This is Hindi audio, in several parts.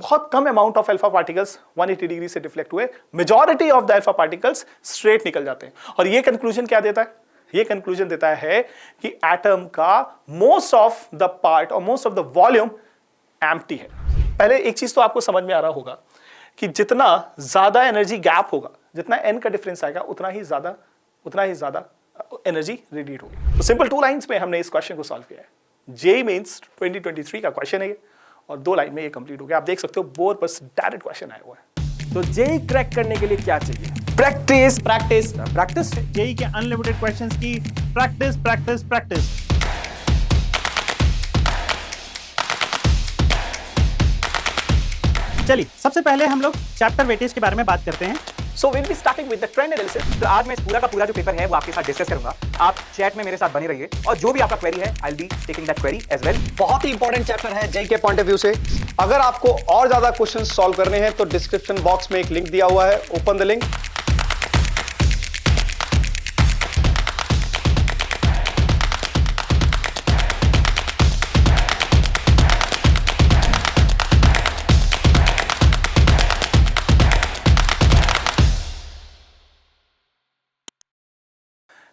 बहुत कम amount of alpha particles 180 degree से डिफ्लेक्ट हुए, majority of the alpha particles straight निकल जाते हैं। और ये कंक्लूजन क्या देता है? ये कंक्लूजन देता है कि एटम का मोस्ट ऑफ द पार्ट और most of the volume empty है। पहले एक चीज तो आपको समझ में आ रहा होगा कि जितना ज्यादा एनर्जी गैप होगा, जितना n का डिफरेंस आएगा, उतना ही ज्यादा एनर्जी रेडिएट होगी। तो सिंपल 2 लाइंस में हमने इस क्वेश्चन को सॉल्व किया है। जेईई मेंस 2023 का क्वेश्चन है ये, और 2 लाइन में ये कंप्लीट हो गया। आप देख सकते हो बोर्ड पर डायरेक्ट क्वेश्चन आया हुआ है। तो जेईई क्रैक करने के लिए क्या चाहिए? Practice practice practice. जेईई के अनलिमिटेड क्वेश्चंस की प्रैक्टिस प्रैक्टिस प्रैक्टिस। चलिए सबसे पहले हम लोग चैप्टर वेटेज के बारे में बात करते हैं। So we'll be starting with the trend analysis. तो आज मैं पूरा का पूरा जो पेपर है वो आपके साथ डिस्कस करूंगा। आप चैट में मेरे साथ बने रहिए और जो भी आपका क्वेरी है I will be taking that query as well. बहुत ही इंपॉर्टेंट चैप्टर है जेईई के पॉइंट ऑफ व्यू से। अगर आपको और ज्यादा क्वेश्चंस सॉल्व करने हैं तो डिस्क्रिप्शन बॉक्स में एक लिंक दिया हुआ है, open the link.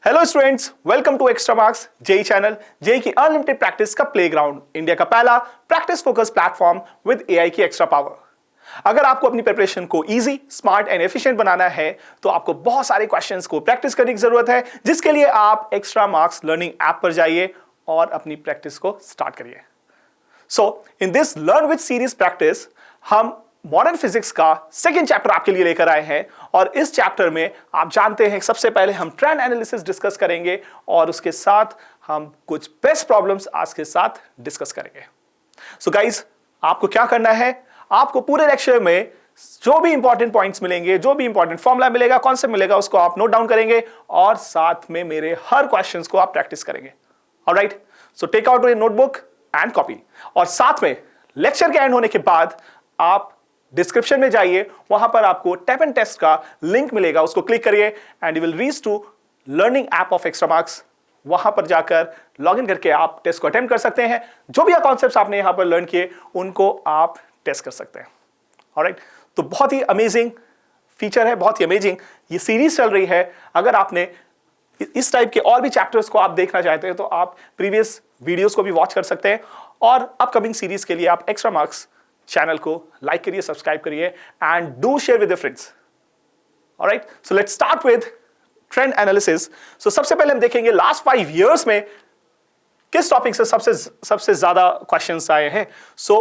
Hello students, welcome to Extramarks JEE channel. JEE की अनलिमिटेड प्रैक्टिस का प्लेग्राउंड, इंडिया का पहला practice focus platform with AI की एक्स्ट्रा पावर। अगर आपको अपनी प्रिपरेशन को इजी, स्मार्ट एंड एफिशिएंट बनाना है तो आपको बहुत सारे क्वेश्चंस को प्रैक्टिस करने की जरूरत है, जिसके लिए आप एक्स्ट्रा मार्क्स लर्निंग ऐप पर जाइए और अपनी प्रैक्टिस को स्टार्ट करिए। So in this learn with series practice हम मॉडर्न फिजिक्स का सेकंड चैप्टर आपके लिए लेकर आए हैं, और इस चैप्टर में आप जानते हैं सबसे पहले हम ट्रेंड एनालिसिस डिस्कस करेंगे और उसके साथ हम कुछ बेस्ट प्रॉब्लम्स आज के साथ डिस्कस करेंगे। सो गाइस, आपको क्या करना है? आपको पूरे लेक्चर में जो भी इंपॉर्टेंट पॉइंट्स मिलेंगे, जो भी इंपॉर्टेंट फॉर्मूला मिलेगा, कॉन्सेप्ट मिलेगा, उसको आप नोट डाउन करेंगे और साथ में मेरे हर क्वेश्चंस को आप प्रैक्टिस करेंगे। Alright, so take out your notebook and copy, और साथ में लेक्चर के एंड होने के बाद आप डिस्क्रिप्शन में जाइए, वहां पर आपको टैप एंड टेस्ट का लिंक मिलेगा, उसको क्लिक करिए and you will reach to learning app of Extramarks. वहां पर जाकर लॉगिन करके आप टेस्ट को अटेम्प्ट कर सकते हैं। जो भी कॉन्सेप्ट्स आपने यहां पर लर्न किए उनको आप टेस्ट कर सकते हैं। ऑलराइट, तो बहुत ही अमेजिंग फीचर है, बहुत ही अमेजिंग ये सीरीज चल रही है। अगर आपने इस टाइप के और भी चैप्टर्स को आप देखना चाहते हैं तो आप प्रीवियस वीडियोस को भी वॉच कर सकते हैं, और अपकमिंग सीरीज के लिए आप एक्स्ट्रा मार्क्स चैनल को लाइक करिए, सब्सक्राइब करिए and do share with your friends. Alright, so let's start with trend analysis. So सबसे पहले हम देखेंगे लास्ट 5 इयर्स में किस टॉपिक से सबसे ज्यादा क्वेश्चंस आए हैं। सो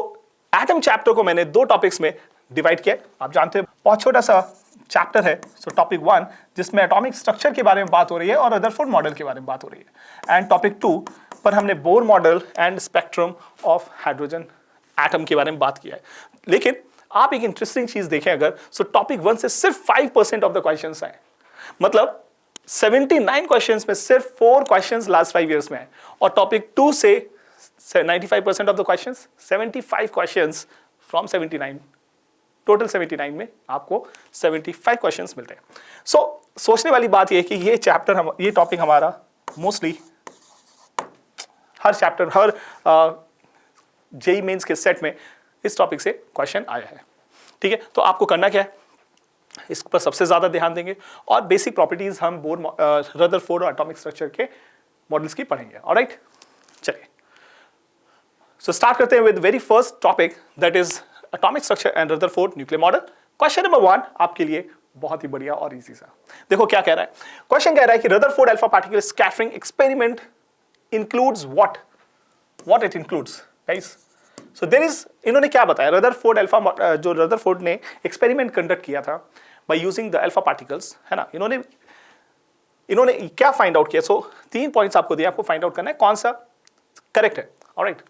एटम चैप्टर को मैंने 2 टॉपिक्स में डिवाइड किया। आप जानते हैं बहुत छोटा सा चैप्टर है। सो टॉपिक 1 जिसमें एटॉमिक स्ट्रक्चर के बारे में बात हो रही है और रदरफोर्ड मॉडल के बारे में बात हो रही है, एंड टॉपिक 2 पर हमने Bohr model and spectrum of hydrogen atom के बारे में बात किया है। लेकिन आप एक इंटरेस्टिंग चीज देखें अगर, सो टॉपिक 1 से सिर्फ 5% ऑफ द क्वेश्चंस आए। मतलब 79 क्वेश्चंस में सिर्फ 4 क्वेश्चंस लास्ट 5 इयर्स में है, और टॉपिक 2 से 95% of the questions, 75 questions from 79, total 79 में आपको 75 क्वेश्चंस मिलते हैं। सो सोचने वाली बात यह है कि ये टॉपिक हमारा मोस्टली हर जेईई मेंस के सेट में इस टॉपिक से क्वेश्चन आया है। ठीक है, तो आपको करना क्या है, इस पर सबसे ज्यादा ध्यान देंगे और बेसिक प्रॉपर्टीज हम बोर, रदरफोर्ड और एटॉमिक स्ट्रक्चर के मॉडल्स की पढ़ेंगे। ऑलराइट, चलिए सो स्टार्ट करते हैं with very first topic, that is atomic structure and Rutherford nuclear model. Question number 1 आपके लिए बहुत ही बढ़िया और इजी सा। देखो क्या कह रहा है क्वेश्चन, कह रहा है कि Rutherford alpha particle scattering experiment includes what it includes guys. So there is, इन्होंने क्या बताया, रदरफोर्ड अल्फा, जो रदरफोर्ड ने एक्सपेरिमेंट कंडक्ट किया था by using the alpha particles, है ना, इन्होंने क्या फाइंड आउट किया। सो 3 पॉइंट्स आपको दिए, आपको फाइंड आउट करना है कौन सा करेक्ट है। ऑलराइट,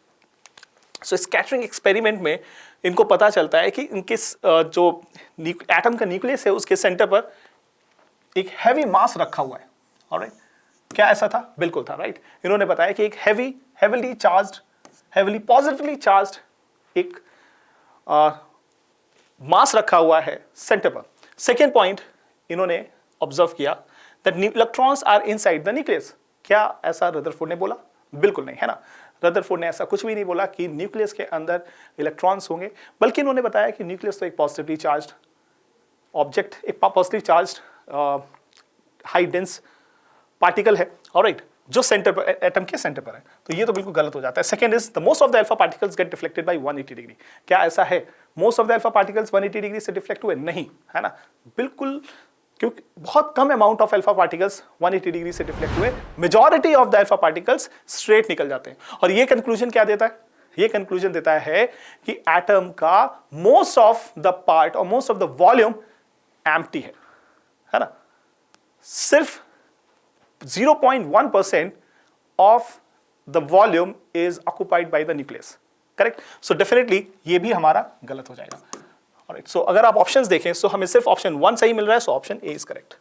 सो स्कैटरिंग एक्सपेरिमेंट में इनको पता चलता है कि इनके जो एटम का न्यूक्लियस है उसके सेंटर पर एक हैवी मास रखा हुआ है। ऑलराइट, क्या ऐसा था? बिल्कुल था। राइट, इन्होंने बताया कि एक हेवीली पॉजिटिवली चार्ज्ड एक मास रखा हुआ है सेंटर पर। सेकेंड पॉइंट इन्होंने ऑब्जर्व किया that electrons are inside the nucleus. क्या ऐसा रदरफोर्ड ने बोला? बिल्कुल नहीं, है ना। रदरफोर्ड ने ऐसा कुछ भी नहीं बोला कि न्यूक्लियस के अंदर इलेक्ट्रॉन्स होंगे, बल्कि उन्होंने बताया कि न्यूक्लियस तो एक पॉजिटिवली चार्ज्ड ऑब्जेक्ट, एक positive charged high dense particle है, ऑलराइट, जो सेंटर पर, एटम के सेंटर पर है। तो ये तो बिल्कुल गलत हो जाता है। Second is the most of the alpha particles get deflected by 180 degree. क्या ऐसा है? Most of the alpha particles 180 degree से डिफ्लेक्ट हुए? नहीं, है ना, बिल्कुल, क्योंकि बहुत कम amount of alpha particles 180 degree से डिफ्लेक्ट हुए, majority of the alpha particles straight निकल जाते हैं। और ये कंक्लूजन क्या देता है? ये कंक्लूजन देता है कि एटम का मोस्ट ऑफ द पार्ट और most of the volume empty है ना, सिर्फ 0.1% of the volume is occupied by the nucleus, correct? So definitely ये भी हमारा गलत हो जाएगा। Alright, so अगर आप ऑप्शंस देखें तो हमें सिर्फ ऑप्शन 1 सही मिल रहा है, so option A is correct.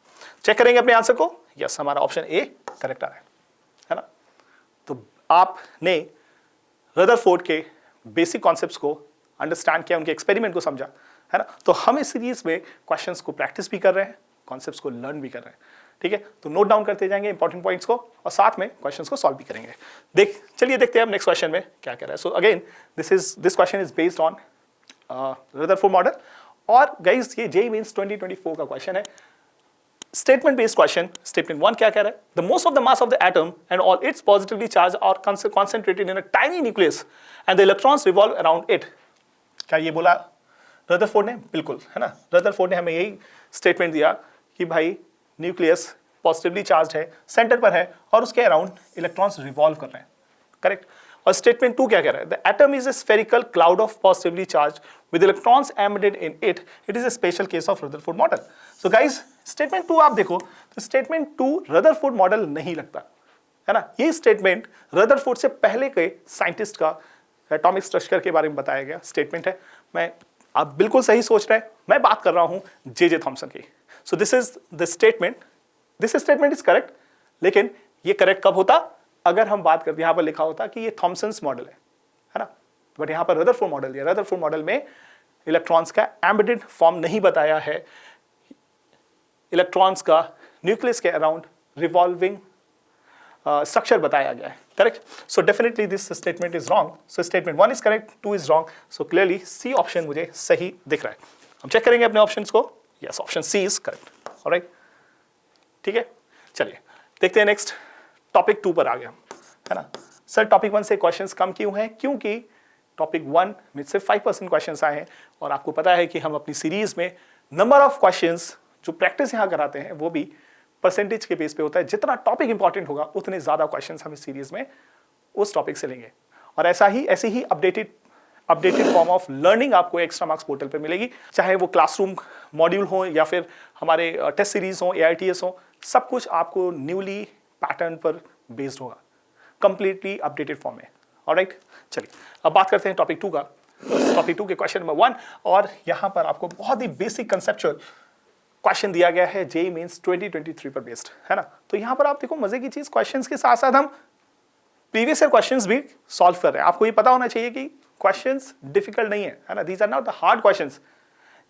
Check करेंगे अपने आंसर को, यस, हमारा ऑप्शन ए करेक्ट आ रहा है ना। तो आपने रदरफोर्ड के बेसिक कॉन्सेप्ट्स को अंडरस्टैंड किया, उनके एक्सपेरिमेंट को समझा, है ना। तो हम इस सीरीज में क्वेश्चंस को प्रैक्टिस भी कर रहे हैं, कॉन्सेप्ट्स को लर्न भी कर रहे हैं, ठीक है। तो नोट डाउन करते जाएंगे इंपॉर्टेंट पॉइंट्स को और साथ में क्वेश्चंस को सॉल्व भी करेंगे। चलिए देखते हैं हम नेक्स्ट क्वेश्चन में क्या कह रहा है। So again this question is based on Rutherford model, और गाइस ये जेईई मेंस 2024 का क्वेश्चन है, स्टेटमेंट बेस्ड क्वेश्चन। स्टेटमेंट 1 क्या कह रहा है? The most of the mass of the atom and all its positively charge are concentrated in a tiny nucleus and the electrons revolve around it. क्या ये बोला रदरफोर्ड ने? बिल्कुल, है ना। रदरफोर्ड ने हमें यही स्टेटमेंट दिया कि भाई न्यूक्लियस पॉजिटिवली चार्ज है, सेंटर पर है, और उसके अराउंड इलेक्ट्रॉन्स रिवॉल्व कर रहे हैं, करेक्ट। और स्टेटमेंट 2 क्या कह रहा है? The atom is a spherical cloud of positively charge with electrons embedded in it is a special case of Rutherford model. So guys statement 2 आप देखो तो स्टेटमेंट 2 रदरफोर्ड मॉडल नहीं लगता, है ना। ये स्टेटमेंट रदरफोर्ड से पहले के साइंटिस्ट का एटॉमिक स्ट्रक्चर के बारे में बताया गया स्टेटमेंट है। आप बिल्कुल सही सोच रहे हैं, मैं बात कर रहा हूं जे थॉमसन की। सो this is the statement, this statement is correct, लेकिन ये करेक्ट कब होता? अगर हम बात करते, यहां पर लिखा होता कि ये थॉमसन्स मॉडल है ना, बट यहां पर रदरफोर्ड मॉडल दिया। रदरफोर्ड मॉडल में इलेक्ट्रॉन्स का एम्बेडेड फॉर्म नहीं बताया है, इलेक्ट्रॉन्स का न्यूक्लियस के अराउंड रिवॉल्विंग स्ट्रक्चर बताया गया है, correct. So definitely this statement is wrong. So statement 1 is correct, 2 is wrong. So clearly C option मुझे सही दिख रहा है। हम चेक करेंगे अपने ऑप्शंस को, yes, option C is correct, alright, ठीक है। चलिए देखते हैं नेक्स्ट, टॉपिक 2 पर आ गया, है ना। सर टॉपिक 1 से क्वेश्चंस कम क्यों हैं? क्योंकि टॉपिक 1 में सिर्फ 5% क्वेश्चंस आए हैं, और आपको पता है कि हम अपनी सीरीज में नंबर ऑफ क्वेश्चंस जो प्रैक्टिस यहाँ कराते हैं वो भी परसेंटेज के बेस पे होता है। जितना टॉपिक इंपॉर्टेंट होगा उतने ज्यादा क्वेश्चंस हम इस सीरीज में उस टॉपिक से लेंगे, और ऐसे ही अपडेटेड फॉर्म ऑफ लर्निंग आपको एक्स्ट्रा मार्क्स पोर्टल पे मिलेगी, चाहे वो क्लासरूम मॉड्यूल हो या फिर हमारे टेस्ट सीरीज हो, AITS हो, सब कुछ आपको न्यूली पैटर्न पर बेस्ड होगा, कंप्लीटली अपडेटेड फॉर्म में, ऑलराइट। चलिए अब बात करते हैं टॉपिक 2 का। टॉपिक 2 के क्वेश्चन नंबर 1, और यहाँ पर आपको बहुत ही बेसिक कंसेप्चुअल क्वेश्चन दिया गया है, जेईई मेंस 2023 पर बेस्ड, है ना। तो यहाँ पर आप देखो मजे की चीज, क्वेश्चंस के साथ साथ हम प्रीवियस ईयर क्वेश्चंस भी सॉल्व कर रहे हैं। आपको ये पता होना चाहिए कि क्वेश्चंस डिफिकल्ट नहीं है ना, these are not the hard questions.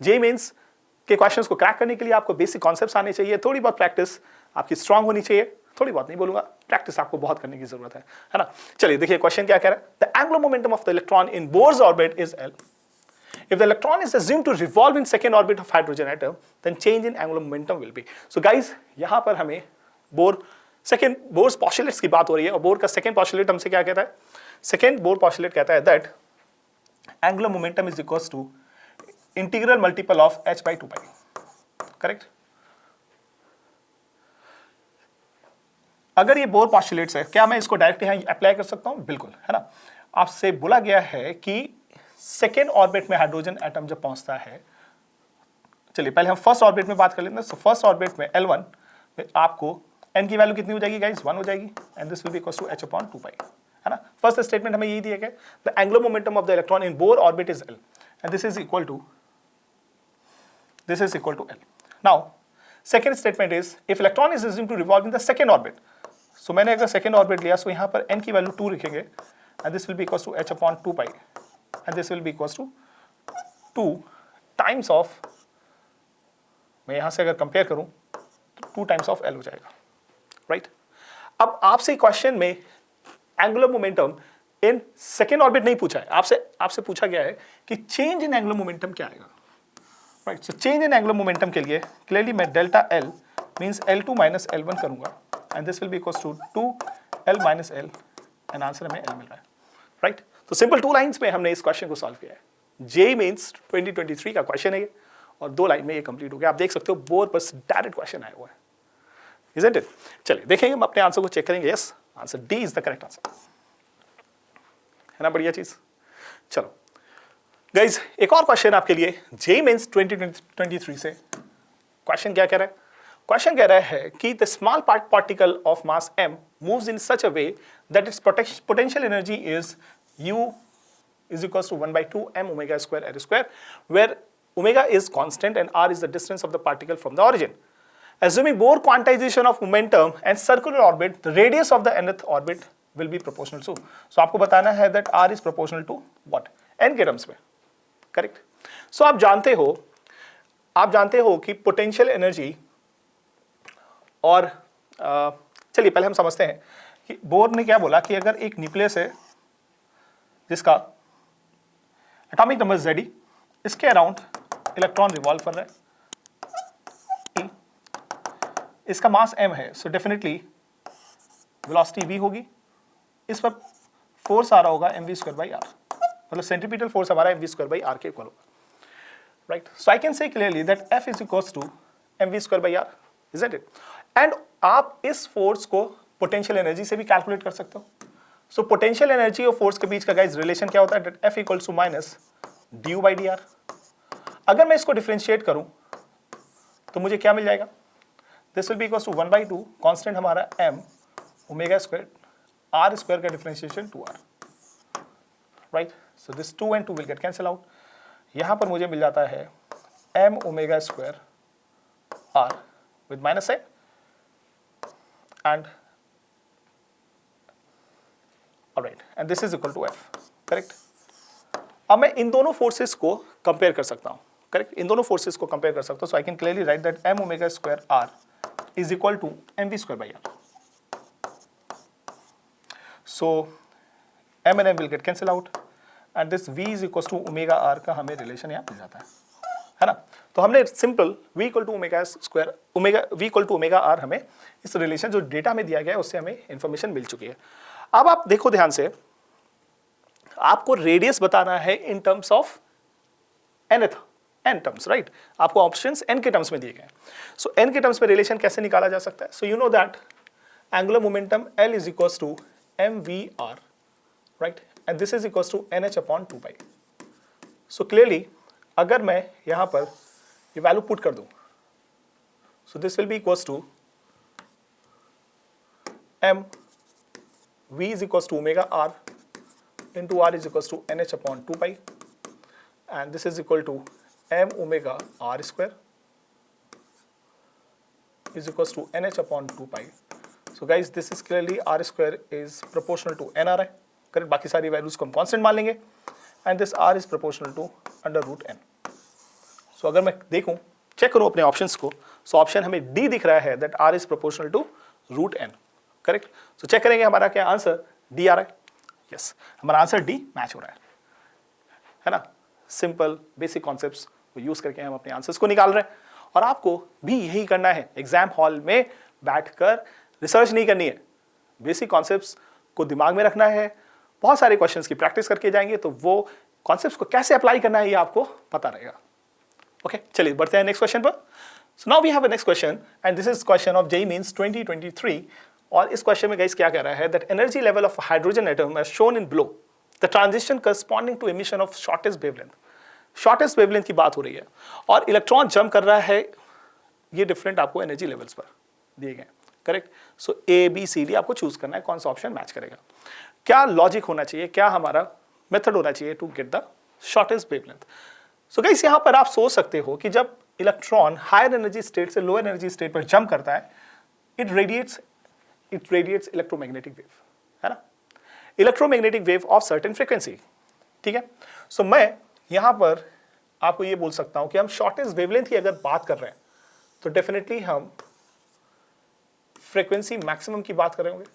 JEE mains के क्वेश्चंस को क्रैक करने के लिए आपको बेसिक कॉन्सेप्ट्स आने चाहिए, थोड़ी बहुत प्रैक्टिस आपकी स्ट्रांग होनी चाहिए, थोड़ी बहुत नहीं बोलूंगा, प्रैक्टिस आपको बहुत करने की जरूरत है ना। चलिए देखिए क्वेश्चन क्या कह रहा है। The angular momentum of the electron in Bohr's orbit is L. If the electron is assumed to revolve in second orbit of hydrogen atom, then change in angular momentum will be. So guys, यहाँ पर हमें बोर्स postulates की बात हो रही है, और बोर का सेकंड postulate हमसे क्या कहता है? सेकंड बोर postulate कहता है that angular momentum is equals to integral multiple of h by 2 pi. Correct? अगर ये बोर postulates है, क्या मैं इसको डायरेक्ट यहाँ अप्लाई कर सकता हूँ? बिल्कुल, है ना। आपसे बोला गया है कि सेकेंड ऑर्बिट में हाइड्रोजन एटम जब पहुंचता है, चलिए पहले हम फर्स्ट ऑर्बिट में बात कर लेते हैं। सो फर्स्ट ऑर्बिट में L1 में आपको n की वैल्यू कितनी हो जाएगी गाइस? 1 हो जाएगी, and this will be equal to h upon 2 pi, है ना। फर्स्ट स्टेटमेंट हमें यही दिया गया, the angular momentum of the electron in Bohr orbit is L, and this is equal to L. Now second statement is if electron is assumed to revolve in the second orbit, so मैंने अगर सेकेंड ऑर्बिट लिया, सो यहाँ पर n की वैल्यू 2 लिखेंगे, and this will be equal to h upon 2 pi, and this will be equals to 2 times of, मैं यहां से अगर कंपेयर करूं तो 2 times of L हो जाएगा, राइट। अब आपसे क्वेश्चन में angular momentum in second orbit नहीं पूछा है, आपसे पूछा गया है कि चेंज इन एंगुलर मोमेंटम क्या आएगा, right. So change in angular momentum के लिए क्लियरली मैं delta L means L2 minus L1 करूंगा and this will be equals to 2L minus L and answer हमें L मिल रहा है, राइट। तो सिंपल 2 लाइंस में हमने इस क्वेश्चन को सॉल्व किया है। जेईई मेंस 2023 का क्वेश्चन है ये, और 2 लाइन में ये कंप्लीट हो गया। आप देख सकते हो बोर्ड पर डायरेक्ट क्वेश्चन आया हुआ है, isn't it? चलिए देखेंगे, हम अपने आंसर को चेक करेंगे। Yes, answer D is the correct answer, है ना बढ़िया चीज। चलो गाइज, एक और क्वेश्चन आपके लिए जेईई मेंस 2023 से। क्वेश्चन क्या कह रहा है? क्वेश्चन कह रहा है कि the small particle of mass m moves in such a way that it's potential energy is u is equals to 1/2 m omega square r square, where omega is constant and r is the distance of the particle from the origin. Assuming Bohr quantization of momentum and circular orbit, the radius of the nth orbit will be proportional to. So आपको बताना है that r is proportional to what? n के टर्म्स में, करेक्ट। सो आप जानते हो कि पोटेंशियल एनर्जी और चलिए पहले हम समझते हैं कि बोर ने क्या बोला कि अगर एक न्यूक्लियस है जिसका एटॉमिक नंबर Ze, इसके अराउंड इलेक्ट्रॉन रिवॉल्व कर रहा है, इसका मास m है, सो डेफिनेटली वेलोसिटी v होगी, इस पर फोर्स आ रहा होगा mv²/r, मतलब सेंट्रीपिटल फोर्स हमारा mv²/r के इक्वल होगा, right. So I can say clearly that f is equals to mv²/r, isn't it? And आप इस फोर्स को पोटेंशियल एनर्जी से भी कैलकुलेट कर सकते हो। सो पोटेंशियल एनर्जी और फोर्स के बीच का गाइस रिलेशन क्या होता है? F equals to minus du/dr। अगर मैं इसको डिफरेंशिएट करूं तो मुझे क्या मिल जाएगा? This will be equals to 1/2 constant हमारा m omega square r square का differentiation 2r, right. So this 2 and 2 will get cancel out. यहां पर मुझे मिल जाता है m omega square r with minus sign and alright, and this is equal to F, correct. अब मैं इन दोनों फोर्सेस को कंपेयर कर सकता हूं, करेक्ट, इन दोनों फोर्सेस को कंपेयर कर सकता हूं। So I can clearly write that m omega square r is equal to mv²/r। So m and m will get cancel out and this v is equals to omega r का हमें रिलेशन यहाँ मिल जाता है ना। तो हमने simple v equal to omega square v equal to omega r, हमें इस रिलेशन जो डेटा में दिया गया है उससे हमें इंफॉर्मेशन मिल चुकी है। अब आप देखो ध्यान से, आपको रेडियस बताना है in terms of n terms, right. आपको ऑप्शंस n के टर्म्स में दिए गए हैं। सो n के टर्म्स में रिलेशन कैसे निकाला जा सकता है? So you know that angular momentum L is equals to mvr, right, and this is equals to nh/2π। So clearly अगर मैं यहां पर ये वैल्यू पुट कर दूं, so this will be equals to m v is equals to omega r into r is equals to nh/2π, and this is equal to m omega r square is equals to nh/2π. So guys, this is clearly r square is proportional to nri, correct. बाकी सारी वैल्यूज को हम कांस्टेंट मान लेंगे and this r is proportional to √n। सो अगर मैं देखूं, चेक करूं अपने ऑप्शंस को, सो ऑप्शन हमें D दिख रहा है that r is proportional to √n, correct. So check करेंगे हमारा क्या आंसर डी आ रहा है। यस, हमारा आंसर डी मैच हो रहा है ना। सिंपल बेसिक कॉन्सेप्ट्स को यूज करके हम अपने आंसर्स को निकाल रहे हैं, और आपको भी यही करना है। एग्जाम हॉल में बैठकर रिसर्च नहीं करनी है, बेसिक कॉन्सेप्ट्स को दिमाग में रखना है। बहुत सारे क्वेश्चंस की प्रैक्टिस करके जाएंगे तो वो कॉन्सेप्ट्स को कैसे अप्लाई करना है ये आपको पता रहेगा। ओके, चलिए बढ़ते हैं नेक्स्ट क्वेश्चन पर। So now we have a next question and this is question of JEE mains 2023। और इस क्वेश्चन में गाइस क्या कह रहा है that energy level of hydrogen atom as shown in below the transition corresponding to emission of shortest wavelength. Shortest wavelength की बात हो रही है और इलेक्ट्रॉन जंप कर रहा है, ये डिफरेंट आपको एनर्जी लेवल्स पर दिए गए, correct. So A B C D आपको चूज करना है कौन सा ऑप्शन मैच करेगा। क्या लॉजिक होना चाहिए, क्या हमारा मेथड होना चाहिए to get the shortest wavelength. So guys यहाँ पर आप सोच सकते हो कि जब इलेक्ट्रॉन हायर एनर्जी स्टेट से लोअर एनर्जी स्टेट पर जंप करता है, इट रेडिएट्स इलेक्ट्रोमैग्नेटिक वेव, है ना, electromagnetic wave of certain frequency, ठीक है। सो मैं यहां पर आपको ये बोल सकता हूं कि हम शॉर्टेस्ट वेवलेंथ की अगर बात कर रहे हैं तो डेफिनेटली हम फ्रीक्वेंसी मैक्सिमम की बात कर रहे होंगे।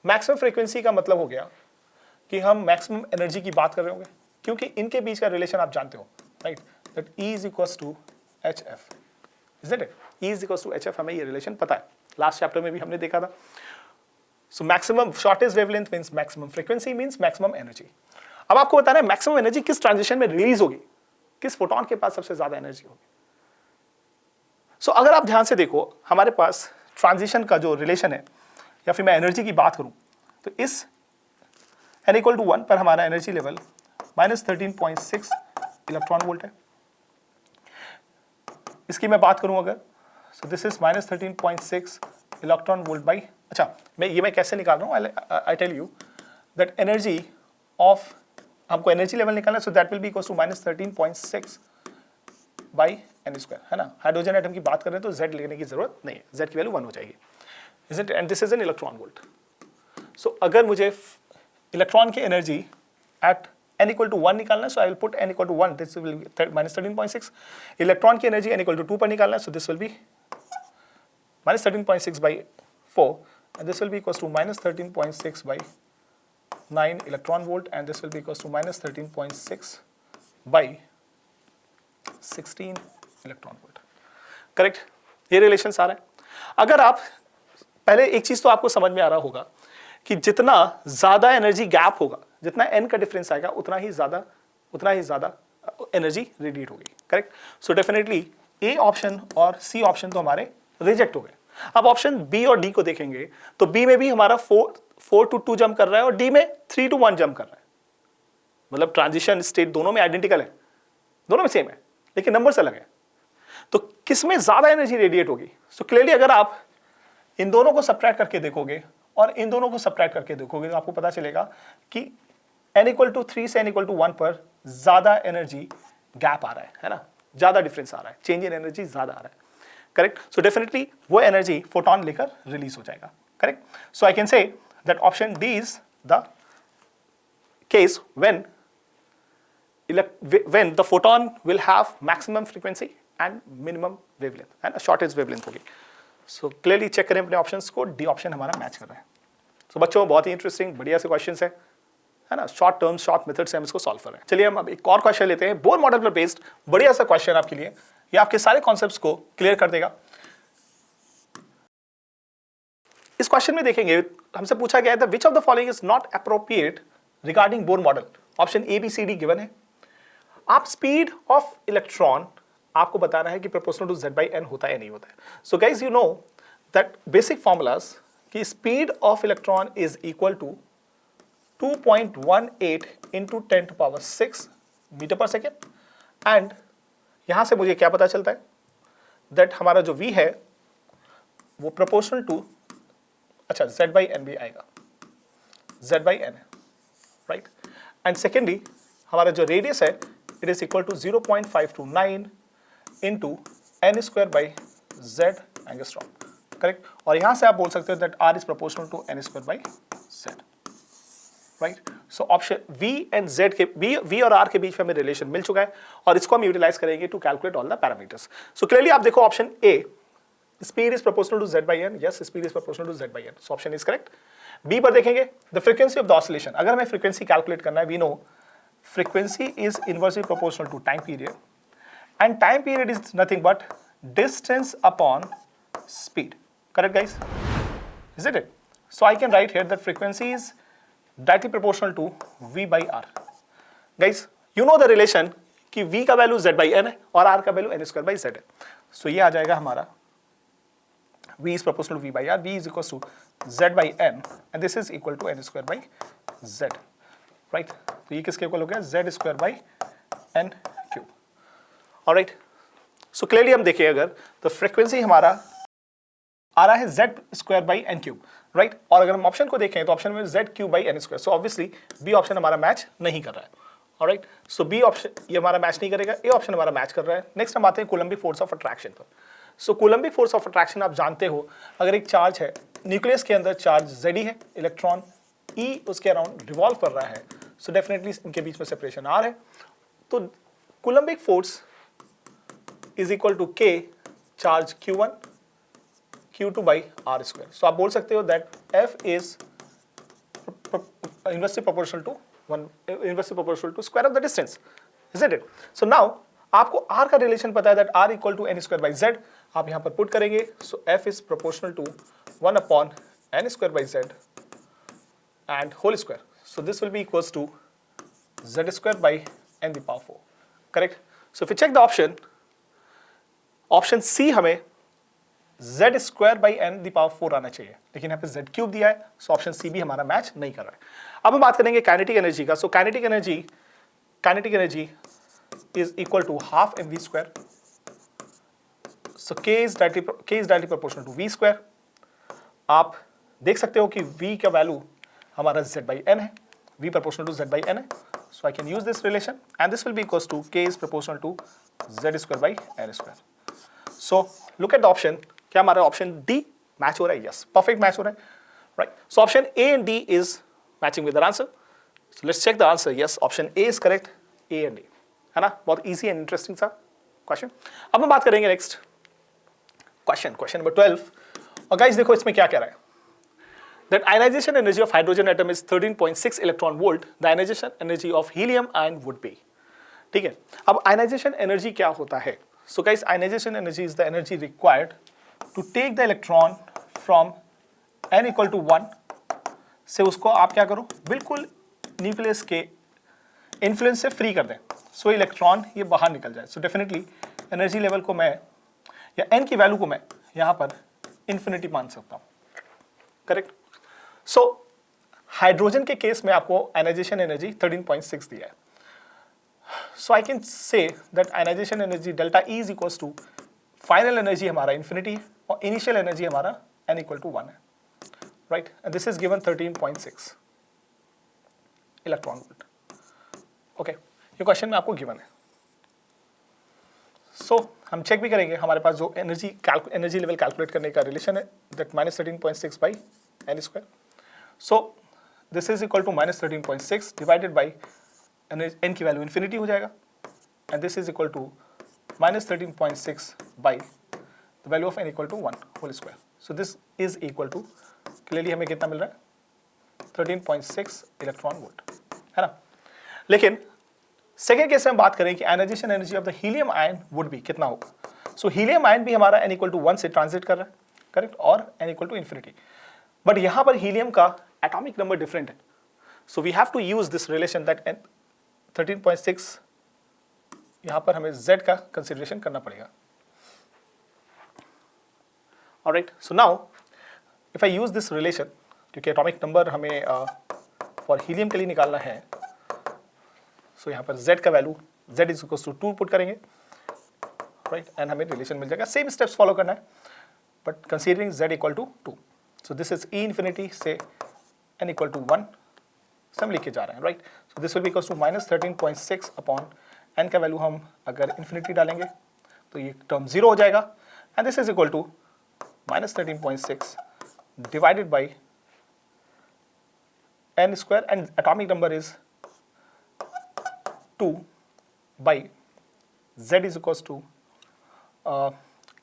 मैक्सिमम फ्रीक्वेंसी का मतलब हो गया कि हम मैक्सिमम एनर्जी की बात कर रहे होंगे, क्योंकि इनके बीच का रिलेशन आप जानते हो, right, that E is equals to h f, isn't it? E is equals to h f, हमें ये रिलेशन पता है, लास्ट चैप्टर में भी हमने देखा था. So maximum shortest wavelength means maximum frequency means maximum energy. अब आपको बताना है मैक्सिमम एनर्जी किस ट्रांजिशन में रिलीज होगी, किस फोटोन के पास सबसे ज्यादा एनर्जी होगी. सो अगर आप ध्यान से देखो, हमारे पास ट्रांजिशन का जो रिलेशन है, या फिर मैं एनर्जी की बात करूं, तो इस n इक्वल टू 1 पर हमारा एनर्जी लेवल -13.6 इलेक्ट्रॉन वोल्ट है. इसकी मैं बात करूं अगर, so this is -13.6 electron volt by, अच्छा मैं कैसे निकाल रहा हूं, I tell you that energy of, हमको एनर्जी लेवल निकालना है, so that will be equals to -13.6 by n square, है ना. हाइड्रोजन एटम की बात कर रहे हैं तो z लेने की जरूरत नहीं है, z की वैल्यू 1 हो जाएगी, is it? And this is an electron volt. So अगर मुझे इलेक्ट्रॉन की energy at n equal to 1 निकालना है, so I will put n equal to 1, this will be -13.6. Electron की एनर्जी n इक्वल टू 2 पर निकालना है, so this will be -13.6 by 4, and this will be equals to -13.6 by 9 electron volt, and this will be equals to -13.6 by 16 electron volt. Correct? ये रिलेशन सारा है. अगर आप पहले एक चीज तो आपको समझ में आ रहा होगा कि जितना ज्यादा एनर्जी गैप होगा, जितना n का डिफरेंस आएगा, उतना ही ज्यादा एनर्जी रेडिएट होगी. Correct? So definitely A option और सी ऑप्शन तो हमारे रिजेक्ट हो गए. अब ऑप्शन बी और डी को देखेंगे तो बी में भी हमारा 4 to 2 जंप कर रहा है और डी में 3 to 1 जंप कर रहा है. मतलब ट्रांजिशन स्टेट दोनों में आइडेंटिकल है, दोनों में सेम है, लेकिन नंबर्स अलग है. तो किस में ज्यादा एनर्जी रेडिएट होगी? सो क्लियरली अगर आप इन दोनों को सब्ट्रैक्ट करके देखोगे और इन दोनों को सब्ट्रैक्ट करके देखोगे तो आपको पता चलेगा कि n इक्वल टू 3 से n इक्वल टू 1 पर ज्यादा एनर्जी गैप आ रहा है ना, ज्यादा डिफरेंस आ रहा है, चेंज इन एनर्जी ज्यादा आ रहा है. करेक्ट? सो डेफिनेटली वो एनर्जी फोटोन लेकर रिलीज हो जाएगा. Correct? So I can say that option D is the case when the photon will have maximum frequency and minimum wavelength and shortest wavelength होगी. सो क्लियरली चेक करें अपने ऑप्शंस को, डी ऑप्शन हमारा मैच कर रहा है. सो बच्चों बहुत ही इंटरेस्टिंग बढ़िया से क्वेश्चंस है ना, शॉर्ट टर्म्स शॉर्ट मेथड से हम इसको सॉल्व कर रहे हैं. चलिए हम अब एक और क्वेश्चन लेते हैं, बोर मॉडल पर बेस्ड बढ़िया सा क्वेश्चन आपके लिए, ये आपके सारे कॉन्सेप्ट्स को क्लियर कर देगा. इस क्वेश्चन में देखेंगे हमसे पूछा गया है which of the following is not appropriate regarding Bohr model. Option A B C D given है. आप स्पीड ऑफ इलेक्ट्रॉन आपको बताना है कि proportional to z by n होता है या नहीं होता है. So guys you know that basic formulas कि speed of electron is equal to 2.18 into 10 to power 6 metre per second. And यहां से मुझे क्या पता चलता है दैट हमारा जो v है वो प्रोपोर्शनल टू, अच्छा z by n भी आएगा, z by n है, राइट. एंड सेकेंडली हमारा जो रेडियस है it is equal to 0.529 into n square by z angstrom. Correct? और यहां से आप बोल सकते हो that r is proportional to n square by z, right. So option v and z के v और r के बीच में हमें रिलेशन मिल चुका है और इसको हम यूटिलाइज करेंगे to calculate all the parameters. So clearly आप देखो option A, speed is proportional to z by n, yes speed is proportional to z by n, so option is correct. B पर देखेंगे the frequency of the oscillation. अगर हमें फ्रीक्वेंसी कैलकुलेट करना है, we know frequency is inversely proportional to time period, and time period is nothing but distance upon speed. Correct guys? Isn't it? So I can write here that frequency is directly proportional to v by r. Guys, you know the relation कि v का वैल्यू z by n है और r का value n square by z है. So ये आ जाएगा हमारा v is proportional to v by r, v is equals to z by n and this is equal to n square by z, right? तो ये किसके इक्वल हो गया, z square by n cube. Alright. So clearly हम देखें अगर तो फ्रीक्वेंसी हमारा आ रहा है z square by n cube, right. और अगर हम ऑप्शन को देखें तो ऑप्शन में z cube by n square. So obviously B option हमारा मैच नहीं कर रहा है. ऑलराइट. सो बी ऑप्शन ये हमारा मैच नहीं करेगा, ए ऑप्शन हमारा मैच कर रहा है. नेक्स्ट हम आते हैं कूलम्बिक फोर्स ऑफ अट्रैक्शन पर. सो कूलम्बिक फोर्स ऑफ अट्रैक्शन आप जानते हो, अगर एक चार्ज है, न्यूक्लियस के अंदर चार्ज z है, इलेक्ट्रॉन e उसके अराउंड रिवॉल्व कर रहा है, सो डेफिनेटली इनके बीच में सेपरेशन r है. तो Coulombic force is equal to k charge q1 q2 by r square. So आप बोल सकते हो that F is inversely proportional to square of the distance, isn't it? So now आपको r का रिलेशन पता है, that r equal to n square by z. आप यहाँ पर पुट करेंगे, so f is proportional to 1 upon n square by z and whole square. So this will be equals to z square by n the power 4. Correct? So if you check the option C हमें z square by n the power 4 आना चाहिए, लेकिन यहाँ पे z क्यूब दिया है, सो ऑप्शन सी भी हमारा मैच नहीं कर रहा है. अब हम बात करेंगे काइनेटिक एनर्जी का. So kinetic energy is equal to half mv square. So k is directly proportional to v square. आप देख सकते हो कि v का वैल्यू हमारा z बाई n है, v proportional to z by n है. So I can use this relation and this will be equals to k is proportional to z square by n square. So look at the option. क्या हमारा ऑप्शन डी मैच हो रहा है? यस, परफेक्ट मैच हो रहा है, right. So option A and D is matching with the answer. So let's check the answer. Yes, option A is correct, A and D, है ना. बहुत इजी एंड इंटरेस्टिंग सा क्वेश्चन. अब हम बात करेंगे नेक्स्ट क्वेश्चन नंबर 12. और गाइस देखो इसमें क्या कह रहा है, that ionization energy of hydrogen atom is 13.6 electron volt. The ionization energy of helium ion would be. ठीक है. अब ionization energy क्या होता है? So guys, ionization energy is the energy required to take the electron from n equal to 1 से उसको आप क्या करो, बिल्कुल न्यूक्लियस के इन्फ्लुएंस से फ्री कर दें, सो इलेक्ट्रॉन ये बाहर निकल जाए. सो डेफिनेटली एनर्जी लेवल को मैं या n की वैल्यू को मैं यहाँ पर इन्फिनिटी मान सकता हूँ. करेक्ट. सो हाइड्रोजन के केस में आपको आयनाइजेशन एनर्जी 13.6 दिया है. So I can say that ionization energy delta E is equals to final energy हमारा इन्फिनिटी और इनिशियल एनर्जी हमारा n इक्वल टू 1 है, right. And this is given 13.6 electron volt. Okay, ये क्वेश्चन में आपको गिवन है. सो हम चेक भी करेंगे हमारे पास जो एनर्जी लेवल कैलकुलेट करने का रिलेशन है, that -13.6 by n square. So this is equal to -13.6 divided by n की वैल्यू इन्फिनिटी हो जाएगा, and this is equal to -13.6 by the value of n equal to 1 whole square. So this is equal to clearly हमें कितना मिल रहा है, 13.6 इलेक्ट्रॉन वोल्ट, है ना. लेकिन सेकेंड केस में हम बात करें कि ionisation energy of the helium ion would be कितना होगा. सो हीलियम आयन भी हमारा n इक्वल टू 1 से ट्रांजिट कर रहा है, करेक्ट, और n equal to infinity. But यहां पर हीलियम का एटॉमिक नंबर डिफरेंट है, so we have to use this relation that 13.6 यहां पर हमें z का कंसिडरेशन करना पड़ेगा. Alright. So now if I use this relation, क्योंकि एटॉमिक नंबर हमें फॉर हीलियम के लिए निकालना है, सो यहाँ पर z का value z is equal to 2 put करेंगे, राइट, एंड हमें रिलेशन मिल जाएगा. सेम स्टेप्स फॉलो करना है, but considering z equal to 2. So this is e infinity से n इक्वल टू 1 से हम लिख के जा रहे हैं, right. So this will be equal to -13.6 upon n का वैल्यू हम अगर इन्फिनिटी डालेंगे तो ये टर्म 0 हो जाएगा, and this is equal to -13.6 divided by n square, and atomic number is 2 by z is equals to,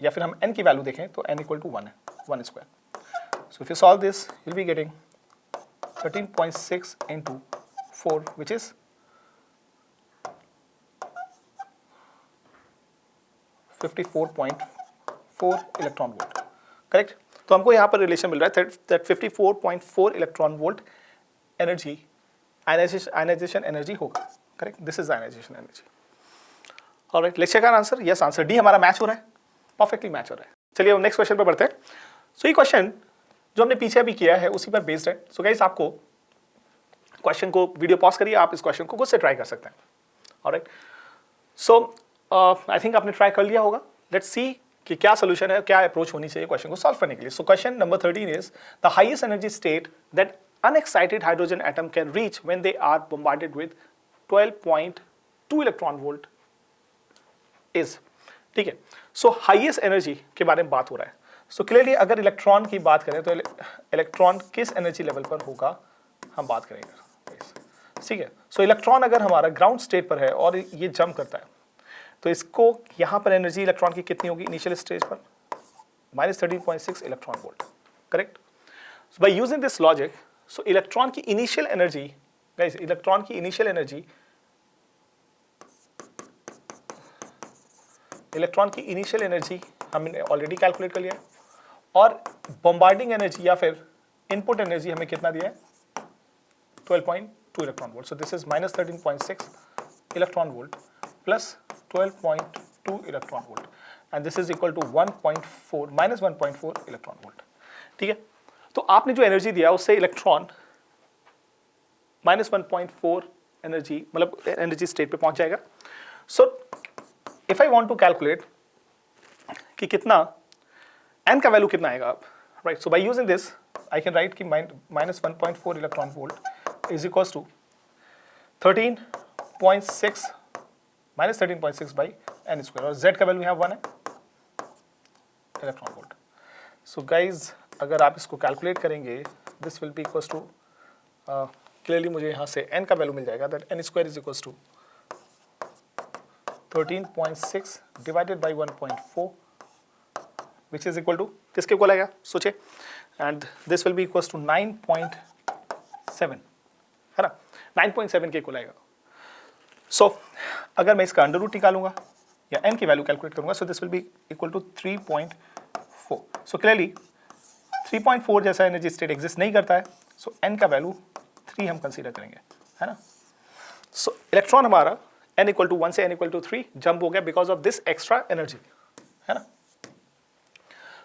या फिर हम n की वैल्यू देखें तो n इक्वल टू 1 है, 1 square. So if you solve this you will be getting 13.6 into 4 which is 54.4 electron volt, correct. तो हमको यहाँ पर रिलेशन मिल रहा है that 54.4 electron volt energy ionization energy होगा, correct. This is ionization energy. Alright, let's check our answer. Yes, answer D हमारा मैच हो रहा है, परफेक्टली मैच हो रहा है. चलिए हम नेक्स्ट क्वेश्चन पर बढ़ते हैं. सो ये क्वेश्चन जो हमने पीछे अभी किया है उसी पर बेस्ड है. सो गाइस आपको क्वेश्चन को वीडियो पॉज करिए, आप इस क्वेश्चन को खुद से ट्राई कर सकते हैं. ऑलराइट. सो आई थिंक आपने ट्राई कर लिया होगा. लेट्स सी कि क्या सोल्यूशन है, क्या अप्रोच होनी चाहिए क्वेश्चन को सॉल्व करने के लिए. So question number 13 is the highest energy state that unexcited hydrogen atom can reach when they are bombarded with 12.2 electron volt is. ठीक है. सो हाईएस्ट एनर्जी के बारे में बात हो रहा है. सो क्लियरली अगर इलेक्ट्रॉन की बात करें तो इलेक्ट्रॉन किस एनर्जी लेवल पर होगा हम बात करेंगे, ठीक है. सो इलेक्ट्रॉन अगर हमारा ग्राउंड स्टेट पर है और ये जंप करता है तो इसको यहाँ पर एनर्जी इलेक्ट्रॉन की कितनी होगी इनिशियल स्टेज पर, -13.6 electron volt, correct. Bye using this logic, so electron की इनिशियल एनर्जी, गाइस इलेक्ट्रॉन की इनिशियल एनर्जी, इलेक्ट्रॉन की इनिशियल एनर्जी हमने ऑलरेडी कैलकुलेट कर लिया है, और बॉम्बार्डिंग एनर्जी या फिर इनपुट एनर्जी हमें कितना दिया है, 12.2 electron volt. So this is -13.6 electron volt plus 12.2 electron volt, and this is equal to 1.4 -1.4 electron volt. ठीक है, तो आपने जो एनर्जी दिया उससे इलेक्ट्रॉन -1.4 एनर्जी मतलब एनर्जी स्टेट पे पहुंच जाएगा. So if I want to calculate कि कितना n का वैल्यू कितना आएगा, right. So by using this I can write कि -1.4 electron volt is equal to 13.6 by n square, और z का वैल्यू यहाँ 1 है, इलेक्ट्रॉन वोल्ट. सो गाइज अगर आप इसको कैलकुलेट करेंगे this will be equal to, clearly मुझे यहाँ से n का वैल्यू मिल जाएगा, that n square is equal to 13.6 divided by 1.4 which is equal to किसके इक्वल आएगा सोचे, and this will be equal to 9.7 है ना, 9.7 के इक्वल आएगा. सो अगर मैं इसका अंडर रूट निकालूंगा या n की वैल्यू कैलकुलेट करूंगा, so this will be equal to 3.4. So clearly 3.4 जैसा एनर्जी स्टेट एग्जिस्ट नहीं करता है, सो n का वैल्यू 3 हम कंसीडर करेंगे, है ना. सो इलेक्ट्रॉन हमारा n इक्वल टू 1 से n इक्वल टू 3 जंप हो गया because of this extra energy, है ना.